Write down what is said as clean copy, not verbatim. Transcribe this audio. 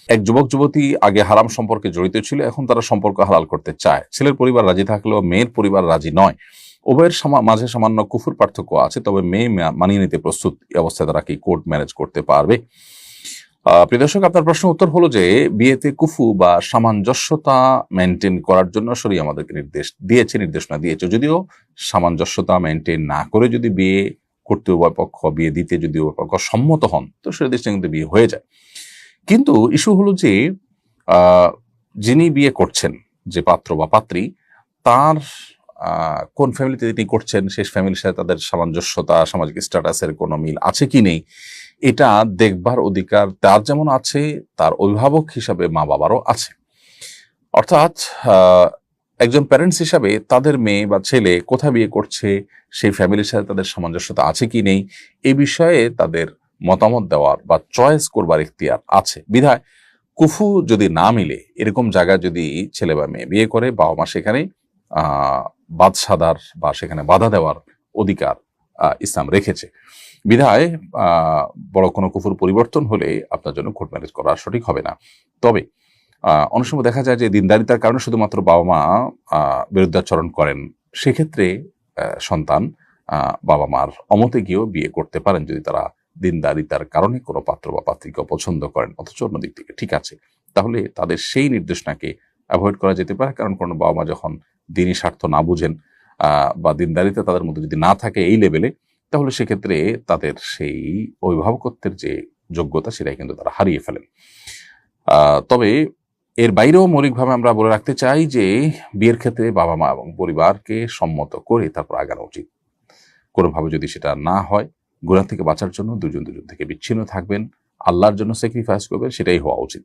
এক যুবক যুবতী আগে হারাম সম্পর্কে জড়িত ছিল, এখন তারা সম্পর্ক হালাল করতে চায়। ছেলের পরিবার রাজি থাকলেও মেয়ের পরিবার রাজি নয়। উভয়ের মাঝে সামান্য কুফুর পার্থক্য আছে, তবে মেয়ে মানিয়ে নিতে প্রস্তুত। এই অবস্থায় তারা কি কোর্ট ম্যারেজ করতে পারবে? প্রিয় দর্শক, আপনার প্রশ্ন উত্তর হলো যে বিয়েতে কুফু বা সামঞ্জস্যতা মেনটেন করার জন্য শরীয়ত আমাদেরকে নির্দেশনা দিয়েছে। যদিও সামঞ্জস্যতা মেনটেন না করে যদি বিয়ে করতে উভয় পক্ষ, বিয়ে দিতে যদি উভয় পক্ষ সম্মত হন, তো শরীয়ত দৃষ্টিতে কিন্তু বিয়ে হয়ে যায়। কিন্তু ইস্যু হলো যে যিনি বিয়ে করছেন, যে পাত্র বা পাত্রী, তার কোন ফ্যামিলিতে তিনি করছেন, শেষ ফ্যামিলির সাথে তাদের সামঞ্জস্যতা, সামাজিক স্ট্যাটাসের কোনো মিল আছে কি নেই, এটা দেখবার অধিকার তার যেমন আছে, তার অভিভাবক হিসাবে মা বাবারও আছে। অর্থাৎ একজন প্যারেন্টস হিসাবে তাদের মেয়ে বা ছেলে কোথায় বিয়ে করছে, সেই ফ্যামিলির সাথে তাদের সামঞ্জস্যতা আছে কি নেই, এই বিষয়ে তাদের মতামত দেওয়ার বা চয়েস করবার ইখতিয়ার আছে। বিধায় কুফু যদি না মিলে, এরকম জায়গায় যদি ছেলে বা মেয়ে বিয়ে করে, বাবা মা সেখানে বাদ সাদার বা সেখানে বাধা দেওয়ার অধিকার ইসলাম রেখেছে। বিধায় বড় কোনো কুফুর পরিবর্তন হলে আপনার জন্য কোর্ট ম্যারেজ করা সঠিক হবে না। তবে অনেক সময় দেখা যায় যে দিনদারিতার কারণে শুধুমাত্র বাবা মা বিরুদ্ধাচরণ করেন, সেক্ষেত্রে সন্তান বাবা মার অমতে গিয়েও বিয়ে করতে পারেন, যদি তারা দিনদারিতার কারণে কোনো পাত্র বা পাত্রীকে পছন্দ করেন, অথচ অন্য দিক থেকে ঠিক আছে, তাহলে তাদের সেই নির্দেশনাকে অ্যাভয়েড করা যেতে পারে। কারণ কোনো বাবা মা যখন দিনী স্বার্থ না বুঝেন বা দিনদারিতা তাদের মধ্যে যদি না থাকে এই লেভেলে, তাহলে সেক্ষেত্রে তাদের সেই অভিভাবকত্বের যে যোগ্যতা, সেটাই কিন্তু তারা হারিয়ে ফেলেন। তবে এর বাইরেও মৌলিকভাবে আমরা বলে রাখতে চাই যে বিয়ের ক্ষেত্রে বাবা মা এবং পরিবারকে সম্মত করে তারপর আগানো উচিত। কোনোভাবে যদি সেটা না হয়, গুনাহ থেকে বাঁচার জন্য দুজন থেকে বিচ্ছিন্ন থাকবেন, আল্লাহর জন্য স্যাক্রিফাইস করবেন, সেটাই হওয়া উচিত।